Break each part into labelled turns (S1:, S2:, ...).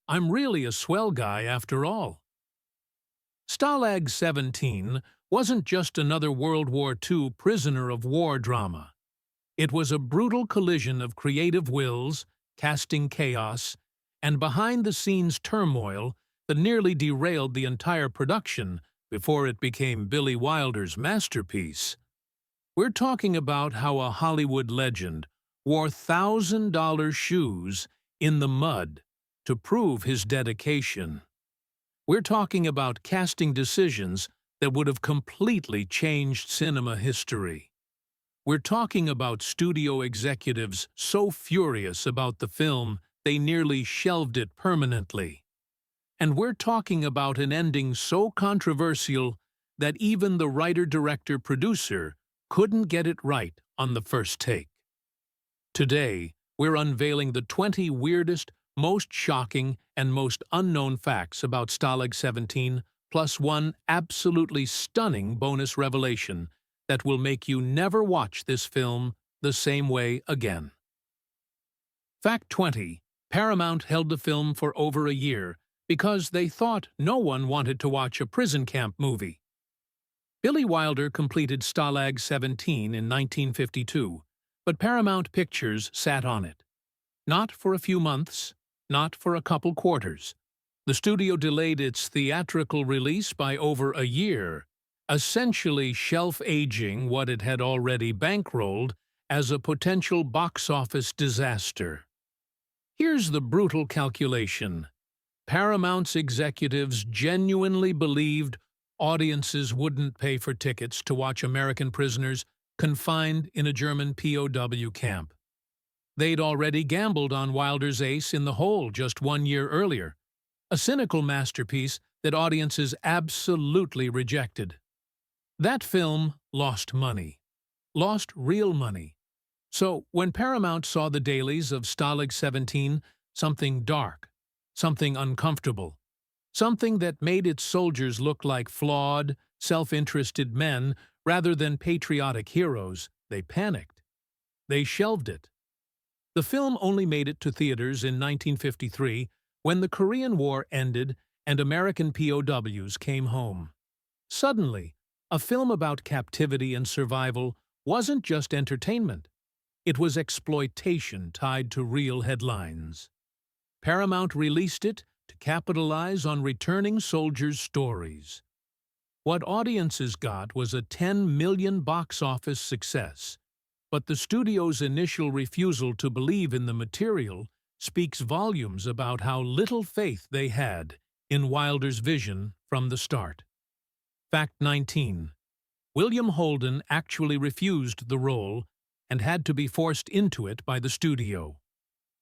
S1: I'm really a swell guy after all. Stalag XVII wasn't just another World War II prisoner of war drama. It was a brutal collision of creative wills, casting chaos, and behind-the-scenes turmoil that nearly derailed the entire production before it became Billy Wilder's masterpiece. We're talking about how a Hollywood legend wore $1,000 shoes in the mud to prove his dedication. We're talking about casting decisions that would have completely changed cinema history. We're talking about studio executives so furious about the film they nearly shelved it permanently. And we're talking about an ending so controversial that even the writer-director-producer couldn't get it right on the first take. Today, we're unveiling the 20 weirdest, most shocking, and most unknown facts about Stalag XVII, plus one absolutely stunning bonus revelation that will make you never watch this film the same way again. Fact 20. Paramount held the film for over a year because they thought no one wanted to watch a prison camp movie. Billy Wilder completed Stalag XVII in 1952, but Paramount Pictures sat on it. Not for a few months, not for a couple quarters. The studio delayed its theatrical release by over a year, essentially shelf-aging what it had already bankrolled as a potential box office disaster. Here's the brutal calculation. Paramount's executives genuinely believed audiences wouldn't pay for tickets to watch American prisoners confined in a German POW camp. They'd already gambled on Wilder's ace in the hole just 1 year earlier, a cynical masterpiece that audiences absolutely rejected. That film lost money. Lost real money. So when Paramount saw the dailies of Stalag XVII, something dark, something uncomfortable, something that made its soldiers look like flawed, self-interested men rather than patriotic heroes, they panicked. They shelved it. The film only made it to theaters in 1953 when the Korean War ended and American POWs came home. Suddenly, a film about captivity and survival wasn't just entertainment. It was exploitation tied to real headlines. Paramount released it to capitalize on returning soldiers' stories. What audiences got was a $10 million box office success, but the studio's initial refusal to believe in the material speaks volumes about how little faith they had in Wilder's vision from the start. Fact 19. William Holden actually refused the role and had to be forced into it by the studio.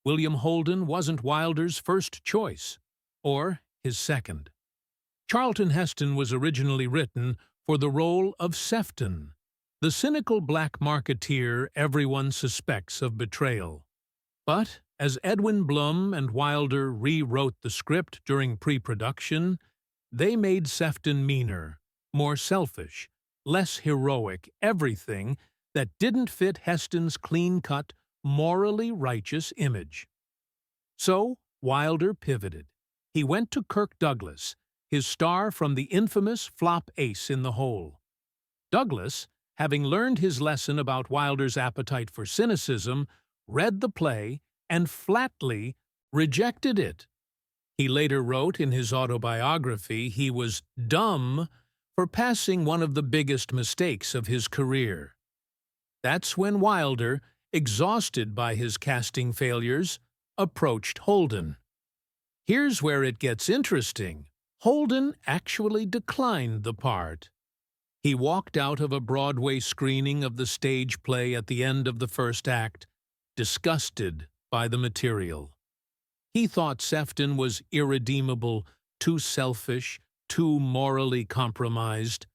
S1: William Holden wasn't Wilder's first choice, or his second. Charlton Heston was originally written for the role of Sefton, the cynical black marketeer everyone suspects of betrayal. But as Edwin Blum and Wilder rewrote the script during pre-production, they made Sefton meaner, more selfish, less heroic, everything that didn't fit Heston's clean-cut, morally righteous image. So Wilder pivoted. He went to Kirk Douglas, his star from the infamous flop Ace in the Hole. Douglas, having learned his lesson about Wilder's appetite for cynicism, read the play and flatly rejected it. He later wrote in his autobiography he was dumb for passing one of the biggest mistakes of his career. That's when Wilder, exhausted by his casting failures, approached Holden. Here's where it gets interesting. Holden actually declined the part. He walked out of a Broadway screening of the stage play at the end of the first act, disgusted by the material. He thought Sefton was irredeemable, too selfish, too morally compromised.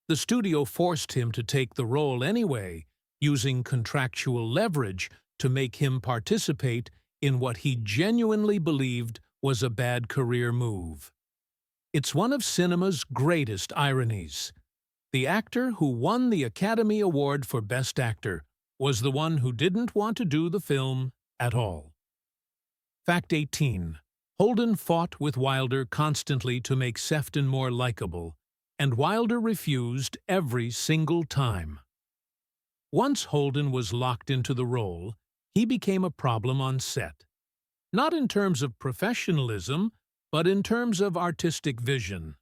S1: The studio forced him to take the role anyway, using contractual leverage to make him participate in what he genuinely believed was a bad career move. It's one of cinema's greatest ironies. The actor who won the Academy Award for Best Actor was the one who didn't want to do the film at all. Fact 18. Holden fought with Wilder constantly to make Sefton more likable, and Wilder refused every single time. Once Holden was locked into the role, he became a problem on set. Not in terms of professionalism, but in terms of artistic vision.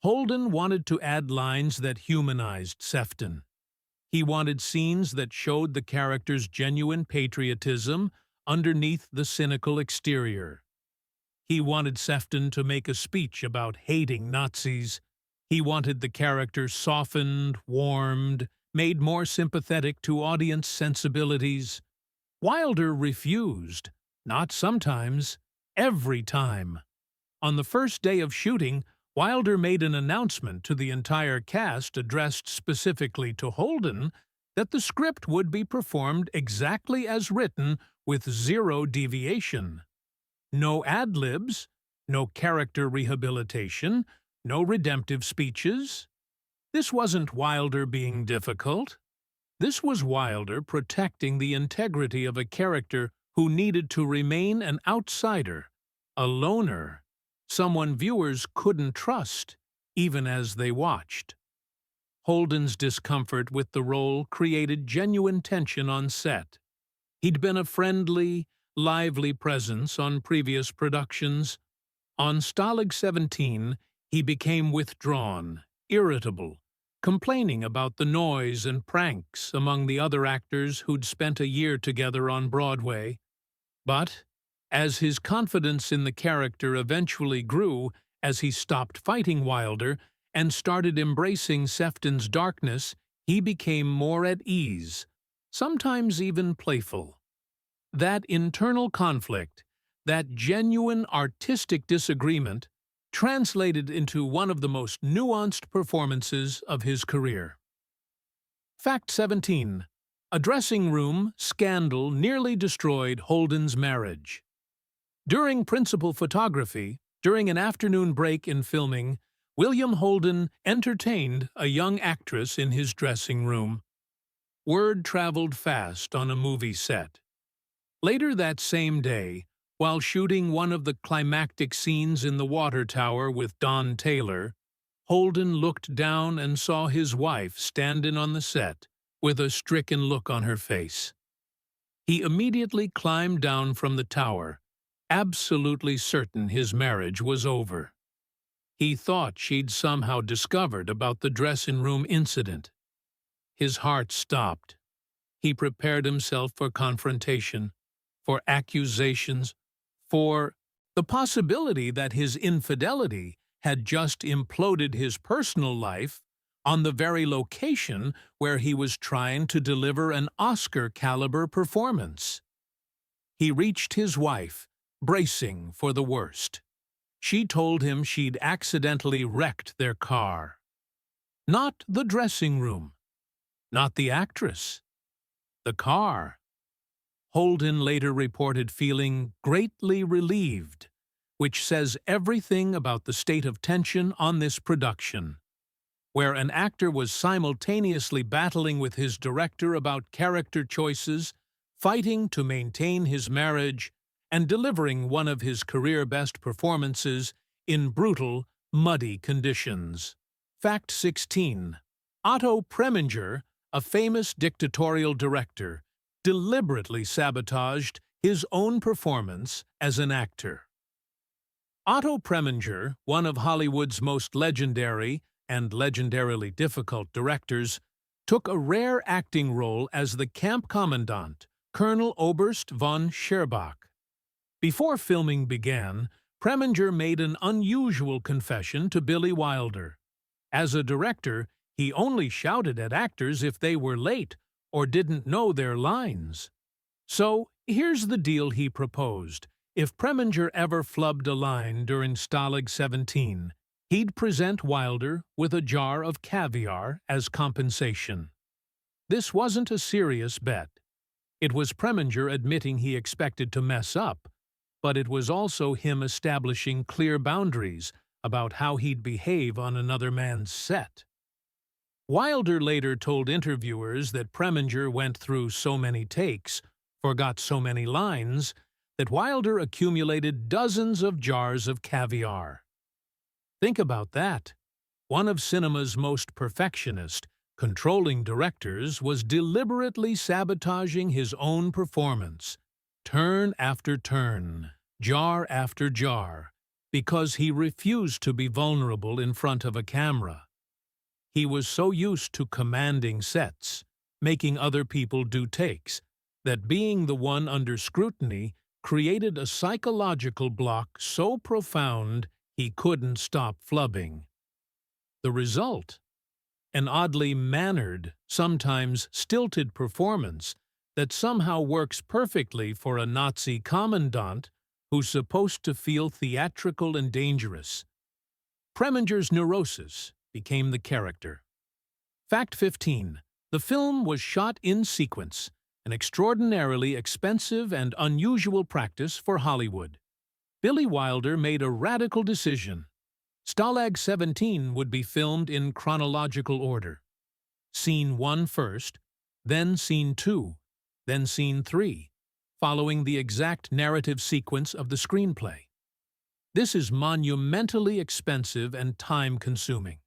S1: Holden wanted to add lines that humanized Sefton. He wanted scenes that showed the character's genuine patriotism underneath the cynical exterior. He wanted Sefton to make a speech about hating Nazis. He wanted the character softened, warmed, made more sympathetic to audience sensibilities. Wilder refused, not sometimes, every time. On the first day of shooting, Wilder made an announcement to the entire cast addressed specifically to Holden that the script would be performed exactly as written with zero deviation. No ad-libs, no character rehabilitation, no redemptive speeches. This wasn't Wilder being difficult. This was Wilder protecting the integrity of a character who needed to remain an outsider, a loner, someone viewers couldn't trust, even as they watched. Holden's discomfort with the role created genuine tension on set. He'd been a friendly, lively presence on previous productions. On Stalag XVII, he became withdrawn, irritable, complaining about the noise and pranks among the other actors who'd spent a year together on Broadway. But, as his confidence in the character eventually grew as he stopped fighting Wilder and started embracing Sefton's darkness, he became more at ease, sometimes even playful. That internal conflict, that genuine artistic disagreement, translated into one of the most nuanced performances of his career. Fact 17. A dressing room scandal nearly destroyed Holden's marriage. During principal photography, during an afternoon break in filming, William Holden entertained a young actress in his dressing room. Word traveled fast on a movie set. Later that same day, while shooting one of the climactic scenes in the water tower with Don Taylor, Holden looked down and saw his wife standing on the set with a stricken look on her face. He immediately climbed down from the tower, absolutely certain his marriage was over. He thought she'd somehow discovered about the dressing room incident. His heart stopped. He prepared himself for confrontation, for accusations, for the possibility that his infidelity had just imploded his personal life on the very location where he was trying to deliver an Oscar-caliber performance. He reached his wife, bracing for the worst. She told him she'd accidentally wrecked their car. Not the dressing room. Not the actress. The car. Holden later reported feeling greatly relieved, which says everything about the state of tension on this production, where an actor was simultaneously battling with his director about character choices, fighting to maintain his marriage, and delivering one of his career-best performances in brutal, muddy conditions. Fact 16. Otto Preminger, a famous dictatorial director, deliberately sabotaged his own performance as an actor. Otto Preminger, one of Hollywood's most legendary and legendarily difficult directors, took a rare acting role as the camp commandant, Colonel Oberst von Scherbach. Before filming began, Preminger made an unusual confession to Billy Wilder. As a director, he only shouted at actors if they were late or didn't know their lines. So, here's the deal he proposed. If Preminger ever flubbed a line during Stalag XVII, he'd present Wilder with a jar of caviar as compensation. This wasn't a serious bet. It was Preminger admitting he expected to mess up, but it was also him establishing clear boundaries about how he'd behave on another man's set. Wilder later told interviewers that Preminger went through so many takes, forgot so many lines, that Wilder accumulated dozens of jars of caviar. Think about that. One of cinema's most perfectionist, controlling directors was deliberately sabotaging his own performance, turn after turn, jar after jar, because he refused to be vulnerable in front of a camera. He was so used to commanding sets, making other people do takes, that being the one under scrutiny created a psychological block so profound he couldn't stop flubbing. The result? An oddly mannered, sometimes stilted performance that somehow works perfectly for a Nazi commandant who's supposed to feel theatrical and dangerous. Preminger's neurosis became the character. Fact 15. The film was shot in sequence, an extraordinarily expensive and unusual practice for Hollywood. Billy Wilder made a radical decision. Stalag XVII would be filmed in chronological order. Scene 1 first, then Scene 2, then Scene 3, following the exact narrative sequence of the screenplay. This is monumentally expensive and time-consuming.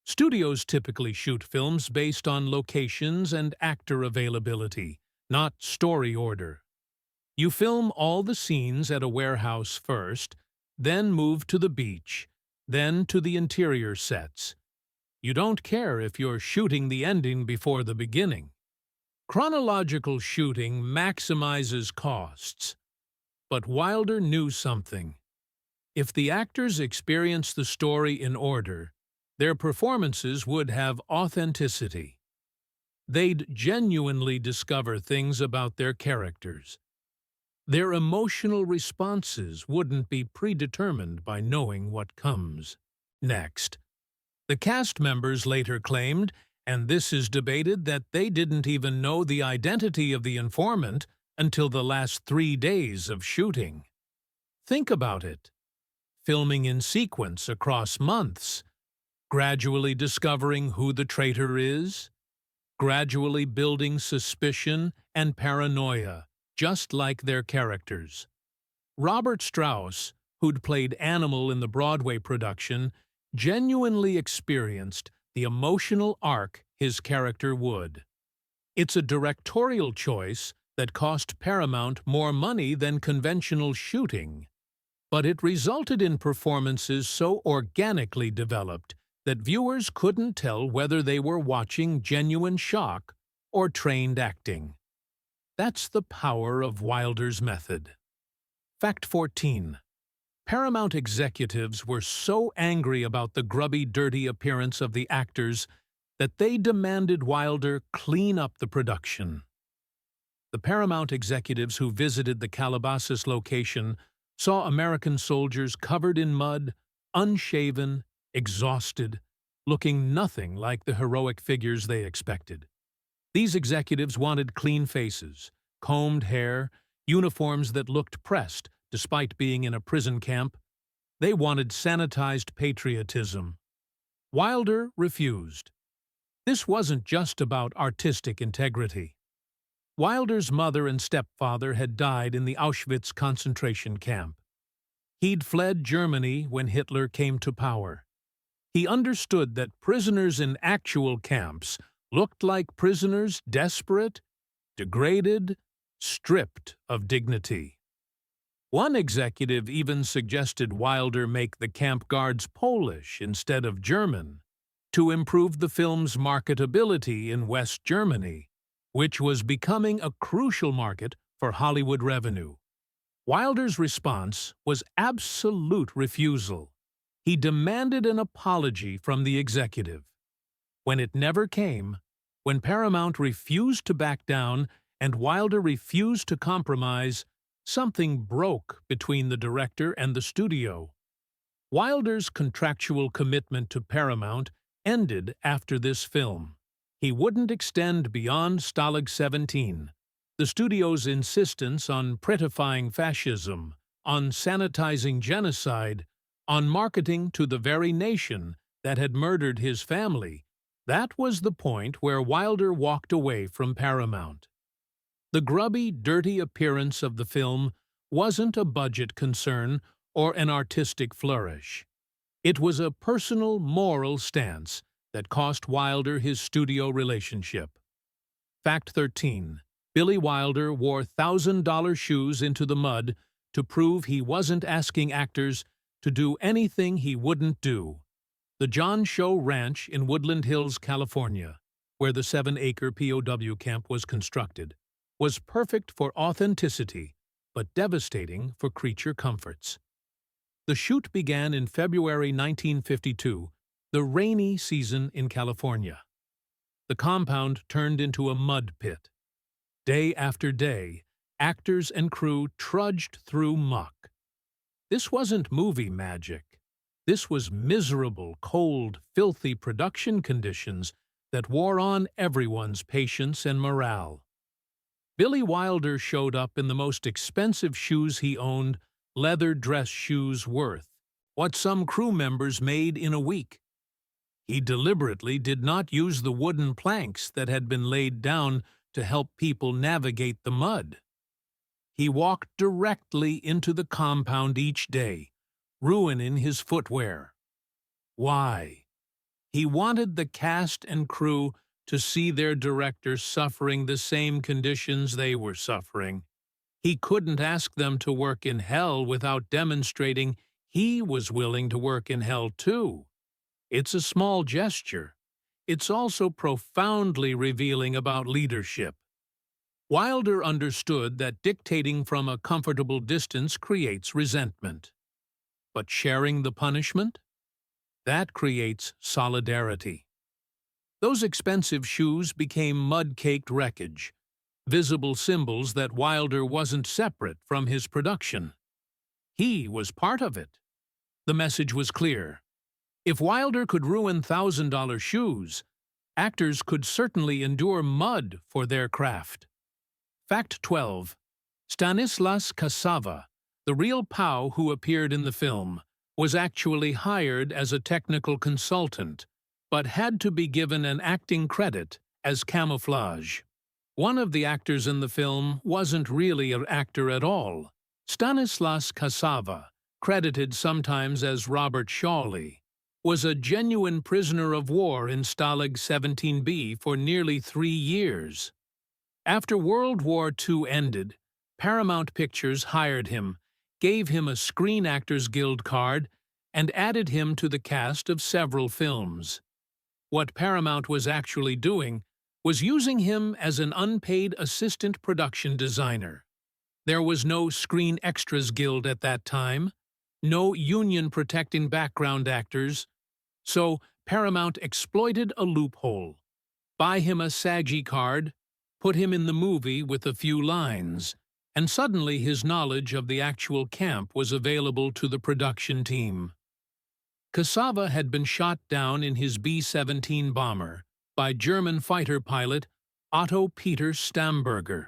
S1: Studios typically shoot films based on locations and actor availability, not story order. You film all the scenes at a warehouse first, then move to the beach, then to the interior sets. You don't care if you're shooting the ending before the beginning. Chronological shooting maximizes costs. But Wilder knew something. If the actors experienced the story in order, their performances would have authenticity. They'd genuinely discover things about their characters. Their emotional responses wouldn't be predetermined by knowing what comes next. The cast members later claimed, and this is debated, that they didn't even know the identity of the informant until the last 3 days of shooting. Think about it. Filming in sequence across months, gradually discovering who the traitor is, gradually building suspicion and paranoia, just like their characters. Robert Strauss, who'd played Animal in the Broadway production, genuinely experienced the emotional arc his character would. It's a directorial choice that cost Paramount more money than conventional shooting, but it resulted in performances so organically developed that viewers couldn't tell whether they were watching genuine shock or trained acting. That's the power of Wilder's method. Fact 14. Paramount executives were so angry about the grubby, dirty appearance of the actors that they demanded Wilder clean up the production. The Paramount executives who visited the Calabasas location saw American soldiers covered in mud, unshaven, exhausted, looking nothing like the heroic figures they expected. These executives wanted clean faces, combed hair, uniforms that looked pressed despite being in a prison camp. They wanted sanitized patriotism. Wilder refused. This wasn't just about artistic integrity. Wilder's mother and stepfather had died in the Auschwitz concentration camp. He'd fled Germany when Hitler came to power. He understood that prisoners in actual camps looked like prisoners desperate, degraded, stripped of dignity. One executive even suggested Wilder make the camp guards Polish instead of German to improve the film's marketability in West Germany, which was becoming a crucial market for Hollywood revenue. Wilder's response was absolute refusal. He demanded an apology from the executive. When it never came, when Paramount refused to back down and Wilder refused to compromise, something broke between the director and the studio. Wilder's contractual commitment to Paramount ended after this film. He wouldn't extend beyond Stalag XVII. The studio's insistence on prettifying fascism, on sanitizing genocide, on marketing to the very nation that had murdered his family, that was the point where Wilder walked away from Paramount. The grubby, dirty appearance of the film wasn't a budget concern or an artistic flourish. It was a personal, moral stance that cost Wilder his studio relationship. Fact 13. Billy Wilder wore $1,000 shoes into the mud to prove he wasn't asking actors to do anything he wouldn't do. The John Show Ranch in Woodland Hills, California, where the 7-acre POW camp was constructed, was perfect for authenticity, but devastating for creature comforts. The shoot began in February 1952, the rainy season in California. The compound turned into a mud pit. Day after day, actors and crew trudged through muck. This wasn't movie magic. This was miserable, cold, filthy production conditions that wore on everyone's patience and morale. Billy Wilder showed up in the most expensive shoes he owned, leather dress shoes worth what some crew members made in a week. He deliberately did not use the wooden planks that had been laid down to help people navigate the mud. He walked directly into the compound each day, ruining his footwear. Why? He wanted the cast and crew to see their director suffering the same conditions they were suffering. He couldn't ask them to work in hell without demonstrating he was willing to work in hell too. It's a small gesture. It's also profoundly revealing about leadership. Wilder understood that dictating from a comfortable distance creates resentment. But sharing the punishment? That creates solidarity. Those expensive shoes became mud-caked wreckage, visible symbols that Wilder wasn't separate from his production. He was part of it. The message was clear. If Wilder could ruin $1,000 shoes, actors could certainly endure mud for their craft. Fact 12. Stanislas Kasava, the real POW who appeared in the film, was actually hired as a technical consultant, but had to be given an acting credit as camouflage. One of the actors in the film wasn't really an actor at all. Stanislas Kasava, credited sometimes as Robert Shawley, was a genuine prisoner of war in Stalag XVII-B for nearly 3 years. After World War II ended, Paramount Pictures hired him, gave him a Screen Actors Guild card, and added him to the cast of several films. What Paramount was actually doing was using him as an unpaid assistant production designer. There was no Screen Extras Guild at that time, no union protecting background actors, so Paramount exploited a loophole. Buy him a SAG card, put him in the movie with a few lines, and suddenly his knowledge of the actual camp was available to the production team. Kasava had been shot down in his B-17 bomber by German fighter pilot Otto Peter Stamberger.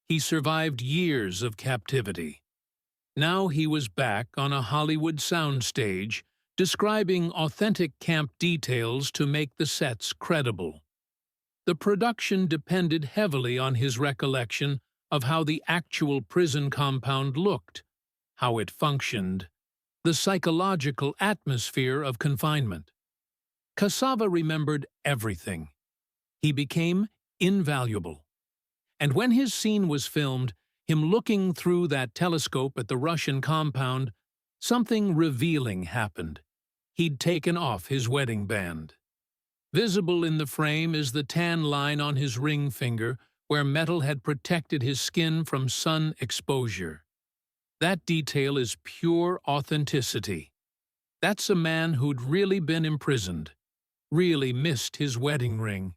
S1: He survived years of captivity. Now he was back on a Hollywood soundstage, describing authentic camp details to make the sets credible. The production depended heavily on his recollection of how the actual prison compound looked, how it functioned, the psychological atmosphere of confinement. Kasava remembered everything. He became invaluable. And when his scene was filmed, him looking through that telescope at the Russian compound, something revealing happened. He'd taken off his wedding band. Visible in the frame is the tan line on his ring finger where metal had protected his skin from sun exposure. That detail is pure authenticity. That's a man who'd really been imprisoned, really missed his wedding ring,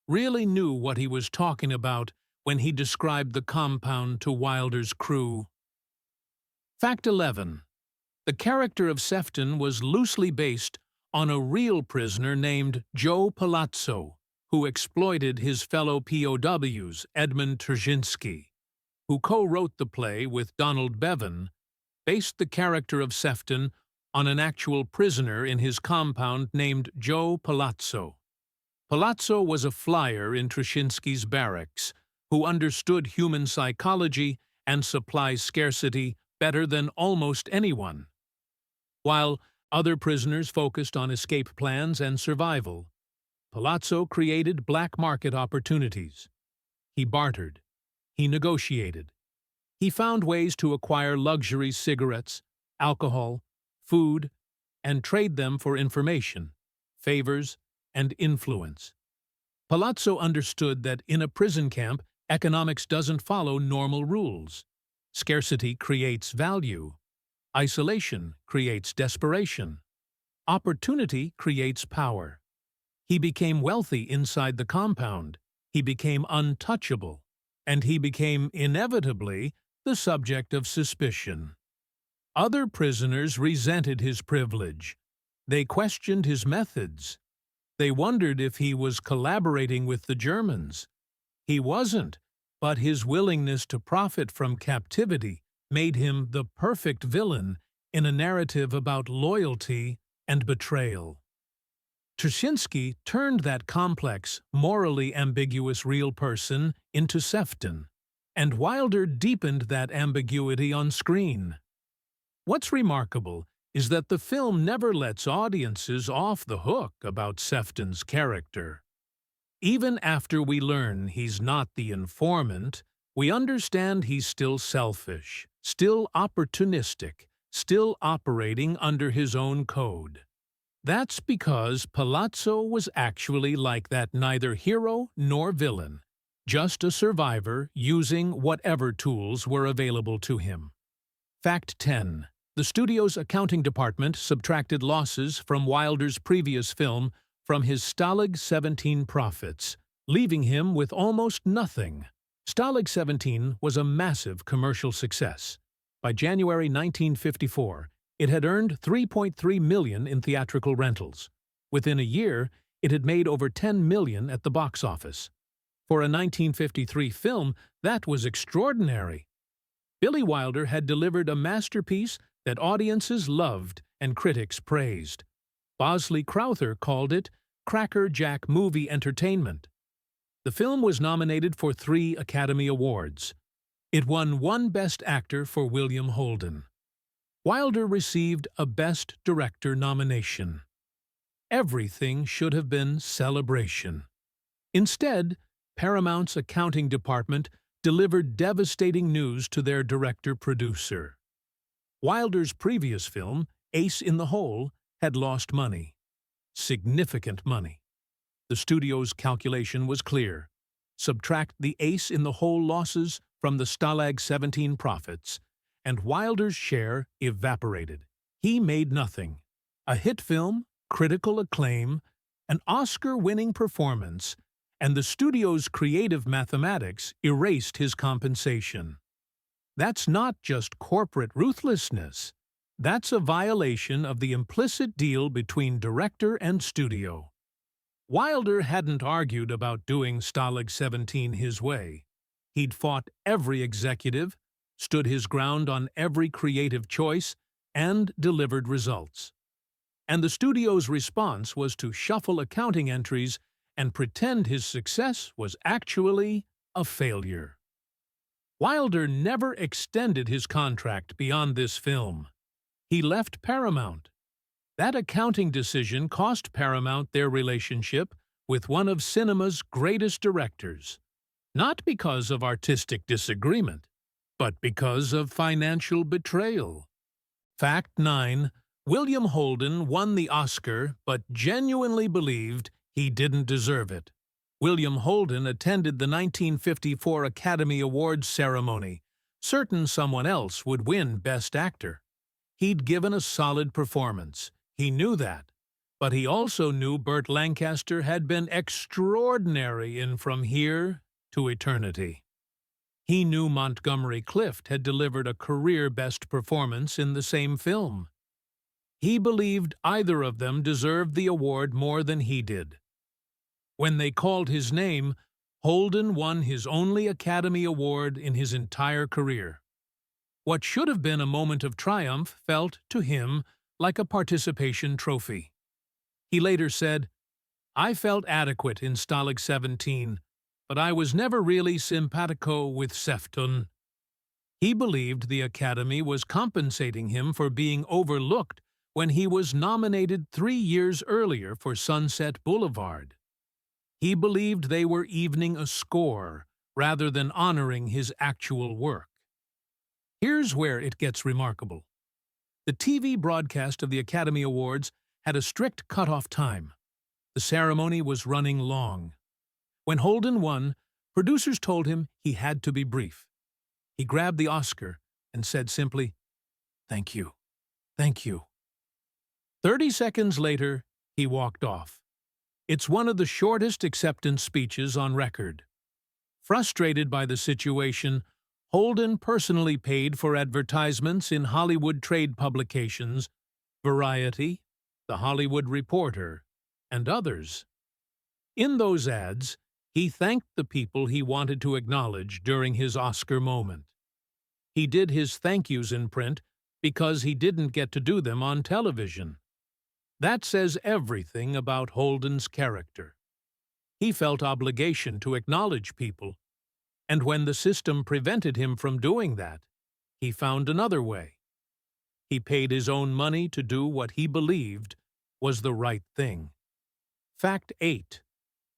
S1: really knew what he was talking about when he described the compound to Wilder's crew. Fact 11. The character of Sefton was loosely based on a real prisoner named Joe Palazzo, who exploited his fellow POWs, Edmund Trzynski, who co-wrote the play with Donald Bevan, based the character of Sefton on an actual prisoner in his compound named Joe Palazzo. Palazzo was a flyer in Trzynski's barracks, who understood human psychology and supplies scarcity better than almost anyone. While other prisoners focused on escape plans and survival, Palazzo created black market opportunities. He bartered. He negotiated. He found ways to acquire luxury cigarettes, alcohol, food, and trade them for information, favors, and influence. Palazzo understood that in a prison camp, economics doesn't follow normal rules. Scarcity creates value. Isolation creates desperation. Opportunity creates power. He became wealthy inside the compound. He became untouchable. And he became, inevitably, the subject of suspicion. Other prisoners resented his privilege. They questioned his methods. They wondered if he was collaborating with the Germans. He wasn't, but his willingness to profit from captivity made him the perfect villain in a narrative about loyalty and betrayal. Tuschinski turned that complex, morally ambiguous real person into Sefton, and Wilder deepened that ambiguity on screen. What's remarkable is that the film never lets audiences off the hook about Sefton's character. Even after we learn he's not the informant, we understand he's still selfish, still opportunistic, still operating under his own code. That's because Palazzo was actually like that, neither hero nor villain, just a survivor using whatever tools were available to him. Fact 10. The studio's accounting department subtracted losses from Wilder's previous film from his Stalag XVII profits, leaving him with almost nothing. Stalag XVII was a massive commercial success. By January 1954, it had earned $3.3 million in theatrical rentals. Within a year, it had made over $10 million at the box office. For a 1953 film, that was extraordinary. Billy Wilder had delivered a masterpiece that audiences loved and critics praised. Bosley Crowther called it Cracker Jack movie entertainment. The film was nominated for 3 Academy Awards. It won 1 Best Actor for William Holden. Wilder received a Best Director nomination. Everything should have been celebration. Instead, Paramount's accounting department delivered devastating news to their director-producer. Wilder's previous film, Ace in the Hole, had lost money. Significant money. The studio's calculation was clear. Subtract the Ace in the Hole losses from the Stalag XVII profits, and Wilder's share evaporated. He made nothing. A hit film, critical acclaim, an Oscar-winning performance, and the studio's creative mathematics erased his compensation. That's not just corporate ruthlessness. That's a violation of the implicit deal between director and studio. Wilder hadn't argued about doing Stalag XVII his way. He'd fought every executive, stood his ground on every creative choice, and delivered results. And the studio's response was to shuffle accounting entries and pretend his success was actually a failure. Wilder never extended his contract beyond this film. He left Paramount. That accounting decision cost Paramount their relationship with one of cinema's greatest directors, not because of artistic disagreement, but because of financial betrayal. Fact 9. William Holden won the Oscar but genuinely believed he didn't deserve it. William Holden attended the 1954 Academy Awards ceremony, certain someone else would win Best Actor. He'd given a solid performance. He knew that. But he also knew Burt Lancaster had been extraordinary in From Here to Eternity. He knew Montgomery Clift had delivered a career best performance in the same film. He believed either of them deserved the award more than he did. When they called his name, Holden won his only Academy Award in his entire career. What should have been a moment of triumph felt, to him, like a participation trophy. He later said, "I felt adequate in Stalag XVII, but I was never really simpatico with Sefton." He believed the Academy was compensating him for being overlooked when he was nominated 3 years earlier for Sunset Boulevard. He believed they were evening a score rather than honoring his actual work. Here's where it gets remarkable. The TV broadcast of the Academy Awards had a strict cutoff time. The ceremony was running long. When Holden won, producers told him he had to be brief. He grabbed the Oscar and said simply, "Thank you, thank you." 30 seconds later, he walked off. It's one of the shortest acceptance speeches on record. Frustrated by the situation, Holden personally paid for advertisements in Hollywood trade publications, Variety, The Hollywood Reporter, and others. In those ads, he thanked the people he wanted to acknowledge during his Oscar moment. He did his thank yous in print because he didn't get to do them on television. That says everything about Holden's character. He felt obligation to acknowledge people, and when the system prevented him from doing that, he found another way. He paid his own money to do what he believed was the right thing. Fact 8.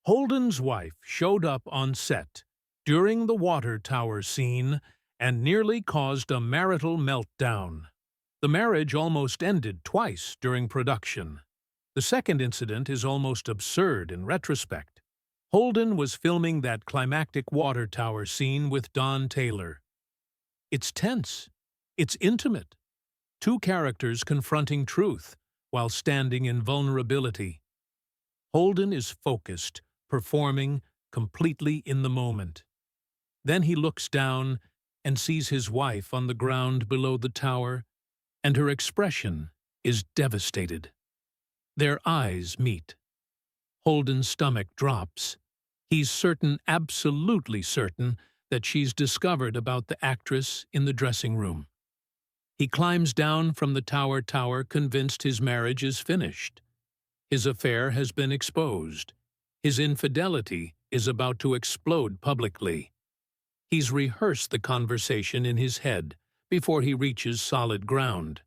S1: Holden's wife showed up on set during the water tower scene and nearly caused a marital meltdown. The marriage almost ended twice during production. The second incident is almost absurd in retrospect. Holden was filming that climactic water tower scene with Don Taylor. It's tense. It's intimate. Two characters confronting truth while standing in vulnerability. Holden is focused, performing, completely in the moment. Then he looks down and sees his wife on the ground below the tower, and her expression is devastated. Their eyes meet. Holden's stomach drops. He's certain, absolutely certain, that she's discovered about the actress in the dressing room. He climbs down from the tower convinced his marriage is finished. His affair has been exposed. His infidelity is about to explode publicly. He's rehearsed the conversation in his head before he reaches solid ground.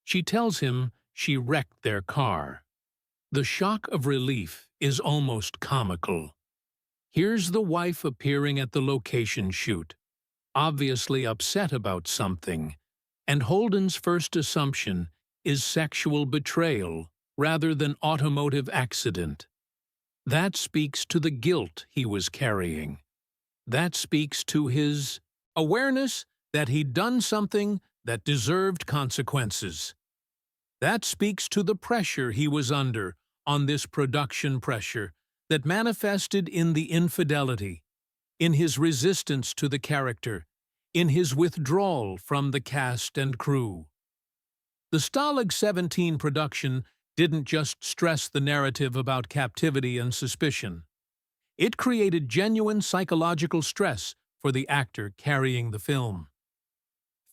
S1: She tells him she wrecked their car. The shock of relief is almost comical. Here's the wife appearing at the location shoot, obviously upset about something, and Holden's first assumption is sexual betrayal rather than automotive accident. That speaks to the guilt he was carrying. That speaks to his awareness that he'd done something that deserved consequences. That speaks to the pressure he was under on this production pressure that manifested in the infidelity, in his resistance to the character, in his withdrawal from the cast and crew. The Stalag XVII production didn't just stress the narrative about captivity and suspicion. It created genuine psychological stress for the actor carrying the film.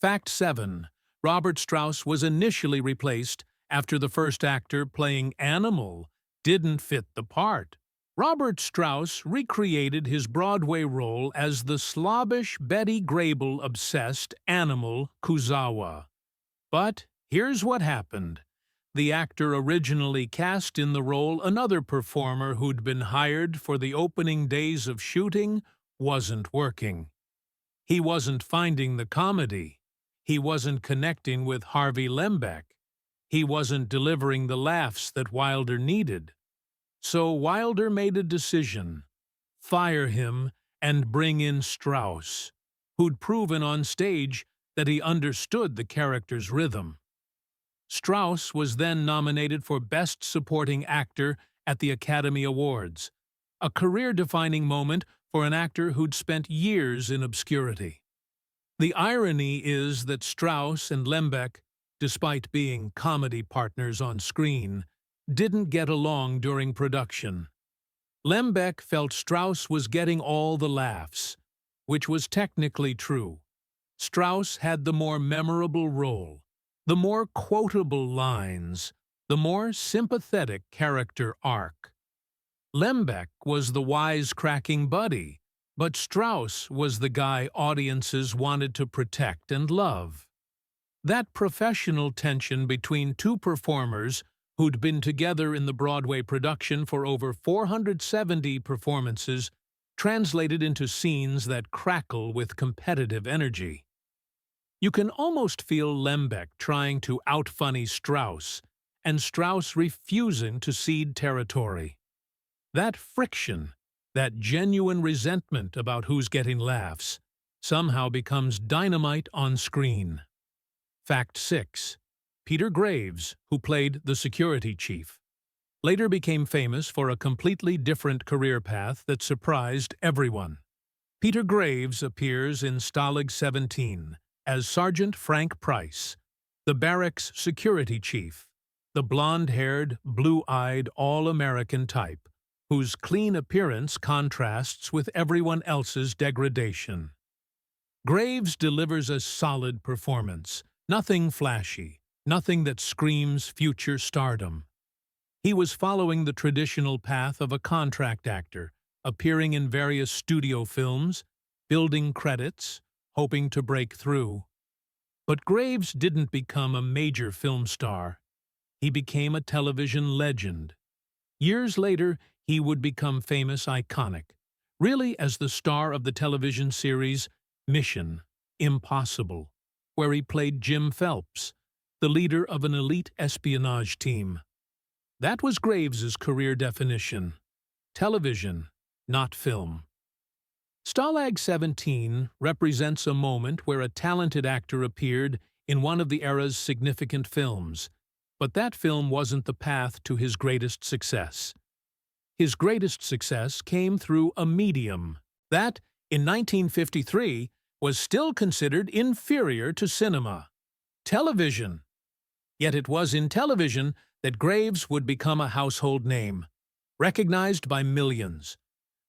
S1: Fact 7. Robert Strauss was initially replaced after the first actor playing Animal didn't fit the part. Robert Strauss recreated his Broadway role as the slobbish Betty Grable-obsessed Animal Kuzawa. But here's what happened. The actor originally cast in the role another performer who'd been hired for the opening days of shooting wasn't working. He wasn't finding the comedy. He wasn't connecting with Harvey Lembeck. He wasn't delivering the laughs that Wilder needed. So Wilder made a decision: fire him and bring in Strauss, who'd proven on stage that he understood the character's rhythm. Strauss was then nominated for Best Supporting Actor at the Academy Awards, a career-defining moment for an actor who'd spent years in obscurity. The irony is that Strauss and Lembeck, despite being comedy partners on screen, didn't get along during production. Lembeck felt Strauss was getting all the laughs, which was technically true. Strauss had the more memorable role, the more quotable lines, the more sympathetic character arc. Lembeck was the wisecracking buddy, But Strauss was the guy audiences wanted to protect and love. That professional tension between two performers who'd been together in the Broadway production for over 470 performances translated into scenes that crackle with competitive energy. You can almost feel Lembeck trying to out-funny Strauss, and Strauss refusing to cede territory. That friction, that genuine resentment about who's getting laughs, somehow becomes dynamite on screen. Fact 6. Peter Graves, who played the security chief, later became famous for a completely different career path that surprised everyone. Peter Graves appears in Stalag XVII as Sergeant Frank Price, the Barracks security chief, the blonde-haired, blue-eyed, all-American type, whose clean appearance contrasts with everyone else's degradation. Graves delivers a solid performance, nothing flashy, nothing that screams future stardom. He was following the traditional path of a contract actor, appearing in various studio films, building credits, hoping to break through. But Graves didn't become a major film star. He became a television legend. Years later, he would become famous iconic, really as the star of the television series Mission: Impossible, where he played Jim Phelps, the leader of an elite espionage team. That was Graves's career definition: television, not film. Stalag XVII represents a moment where a talented actor appeared in one of the era's significant films, but that film wasn't the path to his greatest success. His greatest success came through a medium that, in 1953, was still considered inferior to cinema: television. Yet it was in television that Graves would become a household name, recognized by millions,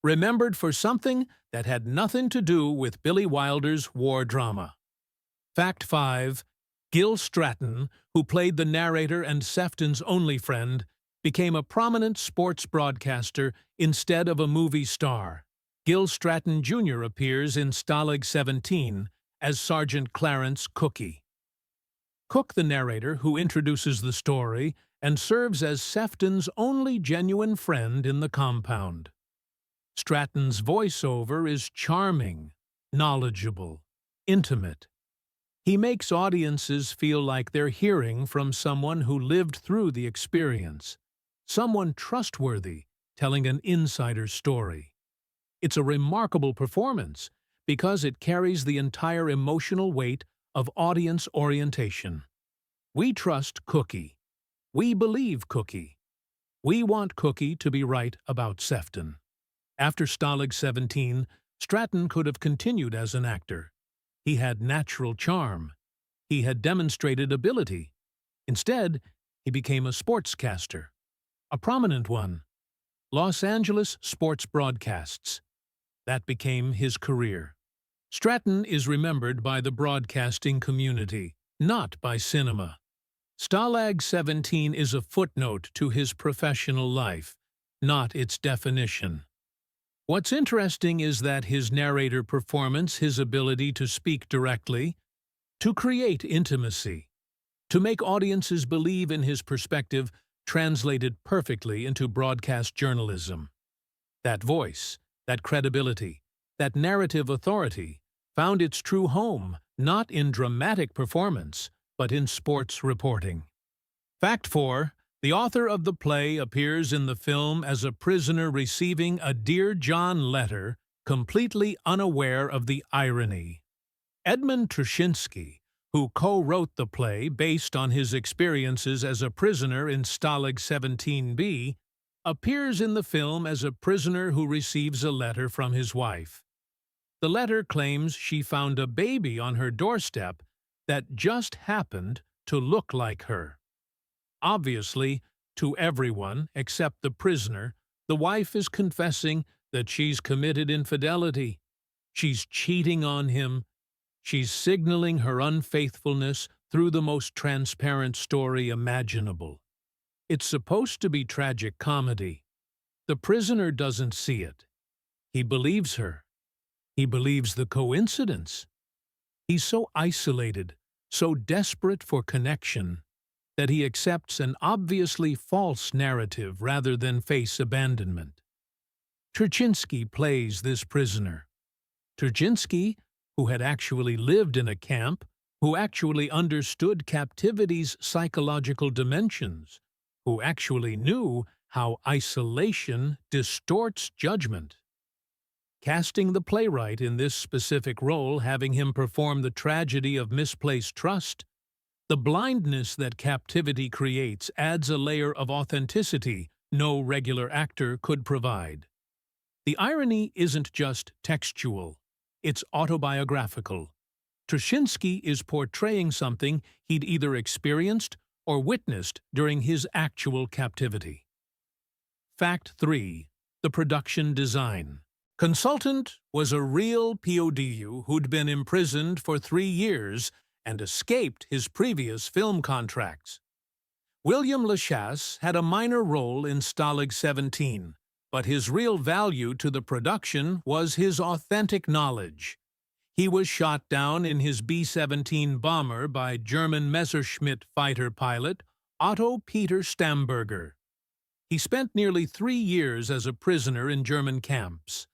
S1: remembered for something that had nothing to do with Billy Wilder's war drama. Fact 5. Gil Stratton, who played the narrator and Sefton's only friend, became a prominent sports broadcaster instead of a movie star. Gil Stratton Jr. appears in Stalag XVII as Sergeant Clarence Cookie. Cook, the narrator, who introduces the story and serves as Sefton's only genuine friend in the compound. Stratton's voiceover is charming, knowledgeable, intimate. He makes audiences feel like they're hearing from someone who lived through the experience, someone trustworthy telling an insider story. It's a remarkable performance because it carries the entire emotional weight of audience orientation. We trust Cookie. We believe Cookie. We want Cookie to be right about Sefton. After Stalag XVII, Stratton could have continued as an actor. He had natural charm. He had demonstrated ability. Instead, he became a sportscaster, a prominent one. Los Angeles sports broadcasts. That became his career. Stratton is remembered by the broadcasting community, not by cinema. Stalag XVII is a footnote to his professional life, not its definition. What's interesting is that his narrator performance, his ability to speak directly, to create intimacy, to make audiences believe in his perspective, translated perfectly into broadcast journalism. That voice, that credibility, that narrative authority found its true home not in dramatic performance, but in sports reporting. Fact 4. The author of the play appears in the film as a prisoner receiving a Dear John letter, completely unaware of the irony. Edmund Tuschinski, who co-wrote the play based on his experiences as a prisoner in Stalag XVII-B, appears in the film as a prisoner who receives a letter from his wife. The letter claims she found a baby on her doorstep that just happened to look like her. Obviously, to everyone except the prisoner, the wife is confessing that she's committed infidelity. She's cheating on him. She's signaling her unfaithfulness through the most transparent story imaginable. It's supposed to be tragic comedy. The prisoner doesn't see it. He believes her. He believes the coincidence. He's so isolated, so desperate for connection, that he accepts an obviously false narrative rather than face abandonment. Turchinsky plays this prisoner. Turchinsky, who had actually lived in a camp, who actually understood captivity's psychological dimensions, who actually knew how isolation distorts judgment. Casting the playwright in this specific role, having him perform the tragedy of misplaced trust, the blindness that captivity creates adds a layer of authenticity no regular actor could provide. The irony isn't just textual, it's autobiographical. Turchinsky is portraying something he'd either experienced or witnessed during his actual captivity. Fact 3. The production design. Consultant was a real POW who'd been imprisoned for 3 years and escaped his previous film contracts. William Lachasse had a minor role in Stalag XVII, but his real value to the production was his authentic knowledge. He was shot down in his B-17 bomber by German Messerschmitt fighter pilot Otto Peter Stamberger. He spent nearly 3 years as a prisoner in German camps.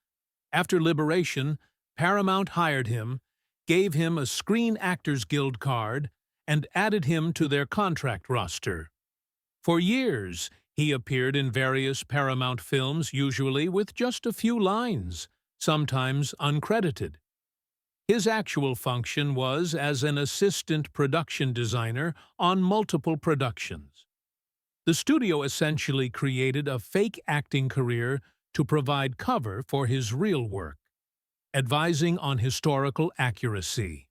S1: After liberation, Paramount hired him, gave him a Screen Actors Guild card, and added him to their contract roster. For years, he appeared in various Paramount films, usually with just a few lines, sometimes uncredited. His actual function was as an assistant production designer on multiple productions. The studio essentially created a fake acting career to provide cover for his real work, advising on historical accuracy.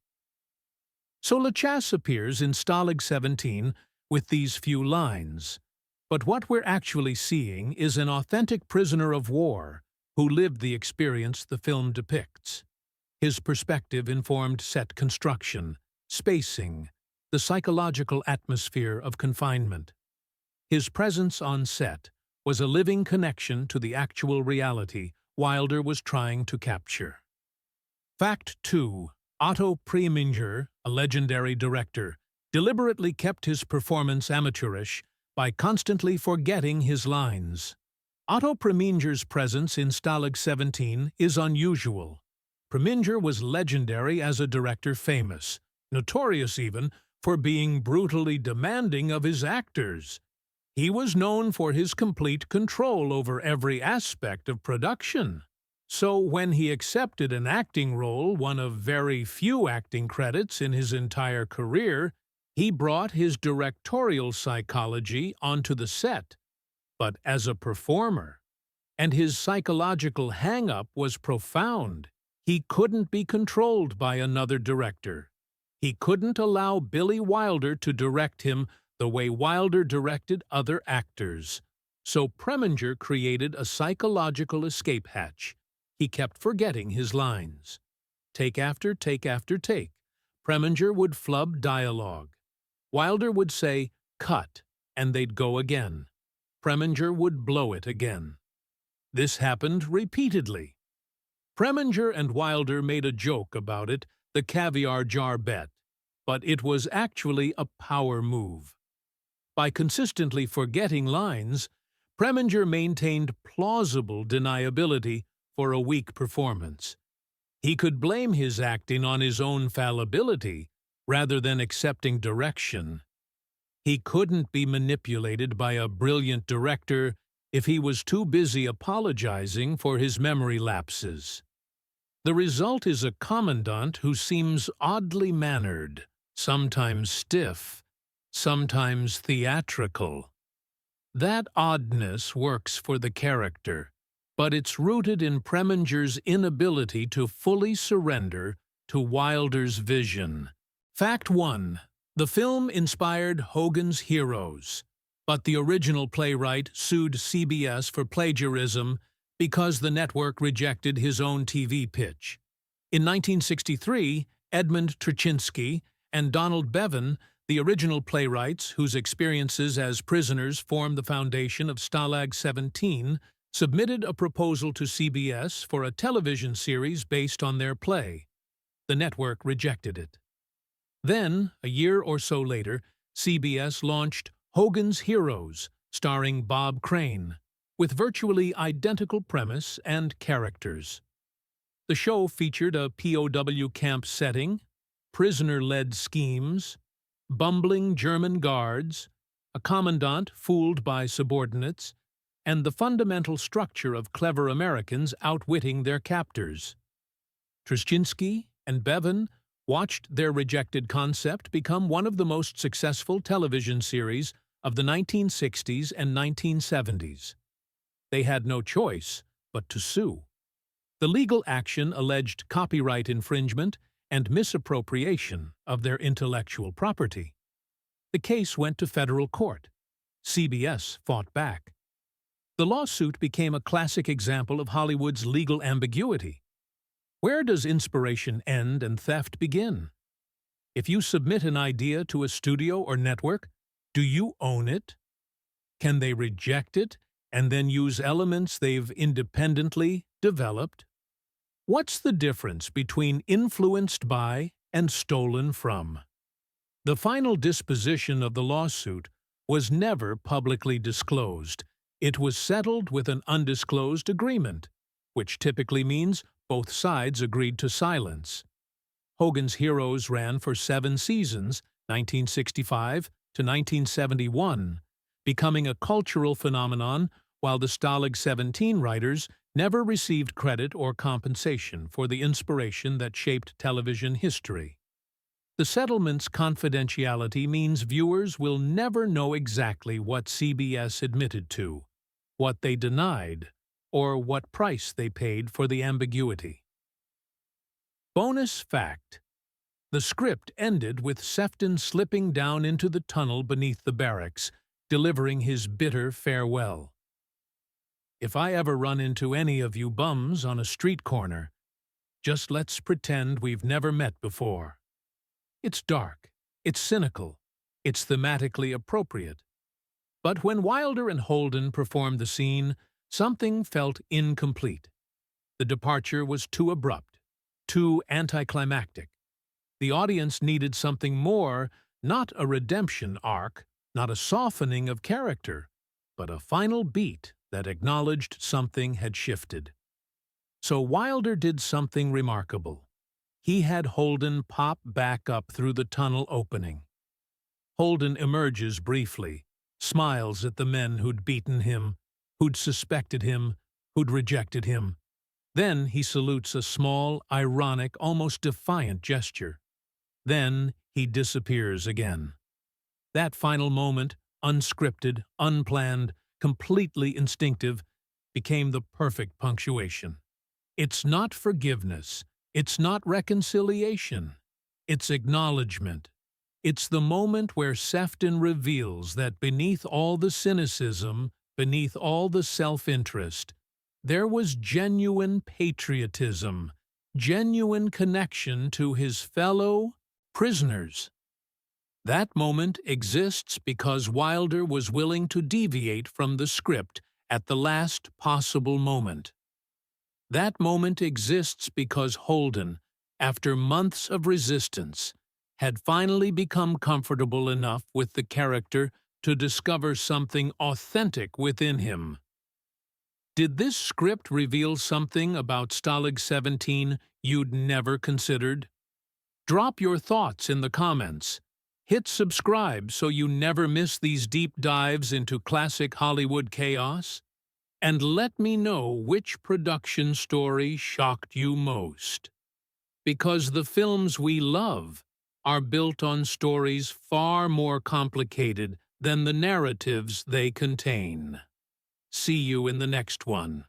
S1: So Lachasse appears in Stalag XVII with these few lines, but what we're actually seeing is an authentic prisoner of war who lived the experience the film depicts. His perspective informed set construction, spacing, the psychological atmosphere of confinement. His presence on set was a living connection to the actual reality Wilder was trying to capture. Fact 2. Otto Preminger, a legendary director, deliberately kept his performance amateurish by constantly forgetting his lines. Otto Preminger's presence in Stalag XVII is unusual. Preminger was legendary as a director, famous, notorious even, for being brutally demanding of his actors. He was known for his complete control over every aspect of production. So when he accepted an acting role, one of very few acting credits in his entire career, he brought his directorial psychology onto the set, but as a performer. And his psychological hang-up was profound. He couldn't be controlled by another director. He couldn't allow Billy Wilder to direct him the way Wilder directed other actors. So Preminger created a psychological escape hatch. He kept forgetting his lines. Take after take after take, Preminger would flub dialogue. Wilder would say, "Cut," and they'd go again. Preminger would blow it again. This happened repeatedly. Preminger and Wilder made a joke about it, the caviar jar bet, but it was actually a power move. By consistently forgetting lines, Preminger maintained plausible deniability for a weak performance. He could blame his acting on his own fallibility rather than accepting direction. He couldn't be manipulated by a brilliant director if he was too busy apologizing for his memory lapses. The result is a commandant who seems oddly mannered, sometimes stiff, sometimes theatrical. That oddness works for the character, but it's rooted in Preminger's inability to fully surrender to Wilder's vision. Fact 1. The film inspired Hogan's Heroes, but the original playwright sued CBS for plagiarism because the network rejected his own TV pitch. In 1963, Edmund Turchinsky and Donald Bevan, the original playwrights whose experiences as prisoners formed the foundation of Stalag XVII, submitted a proposal to CBS for a television series based on their play. The network rejected it. Then, a year or so later, CBS launched Hogan's Heroes, starring Bob Crane, with virtually identical premise and characters. The show featured a POW camp setting, prisoner-led schemes, bumbling German guards, a commandant fooled by subordinates, and the fundamental structure of clever Americans outwitting their captors. Trzcinski and Bevan watched their rejected concept become one of the most successful television series of the 1960s and 1970s. They had no choice but to sue. The legal action alleged copyright infringement and misappropriation of their intellectual property. The case went to federal court. CBS fought back. The lawsuit became a classic example of Hollywood's legal ambiguity. Where does inspiration end and theft begin? If you submit an idea to a studio or network, do you own it? Can they reject it and then use elements they've independently developed? What's the difference between influenced by and stolen from? The final disposition of the lawsuit was never publicly disclosed. It was settled with an undisclosed agreement, which typically means both sides agreed to silence. Hogan's Heroes ran for 7 seasons, 1965 to 1971, becoming a cultural phenomenon, while the Stalag XVII writers never received credit or compensation for the inspiration that shaped television history. The settlement's confidentiality means viewers will never know exactly what CBS admitted to, what they denied, or what price they paid for the ambiguity. Bonus fact: the script ended with Sefton slipping down into the tunnel beneath the barracks, delivering his bitter farewell. If I ever run into any of you bums on a street corner, just let's pretend we've never met before. It's dark, it's cynical, it's thematically appropriate. But when Wilder and Holden performed the scene, something felt incomplete. The departure was too abrupt, too anticlimactic. The audience needed something more, not a redemption arc, not a softening of character, but a final beat that acknowledged something had shifted. So Wilder did something remarkable. He had Holden pop back up through the tunnel opening. Holden emerges briefly, smiles at the men who'd beaten him, who'd suspected him, who'd rejected him. Then he salutes a small, ironic, almost defiant gesture. Then he disappears again. That final moment, unscripted, unplanned, completely instinctive, became the perfect punctuation. It's not forgiveness. It's not reconciliation. It's acknowledgement. It's the moment where Sefton reveals that beneath all the cynicism, beneath all the self-interest, there was genuine patriotism, genuine connection to his fellow prisoners. That moment exists because Wilder was willing to deviate from the script at the last possible moment. That moment exists because Holden, after months of resistance, had finally become comfortable enough with the character to discover something authentic within him. Did this script reveal something about Stalag XVII you'd never considered? Drop your thoughts in the comments. Hit subscribe so you never miss these deep dives into classic Hollywood chaos. And let me know which production story shocked you most. Because the films we love are built on stories far more complicated than the narratives they contain. See you in the next one.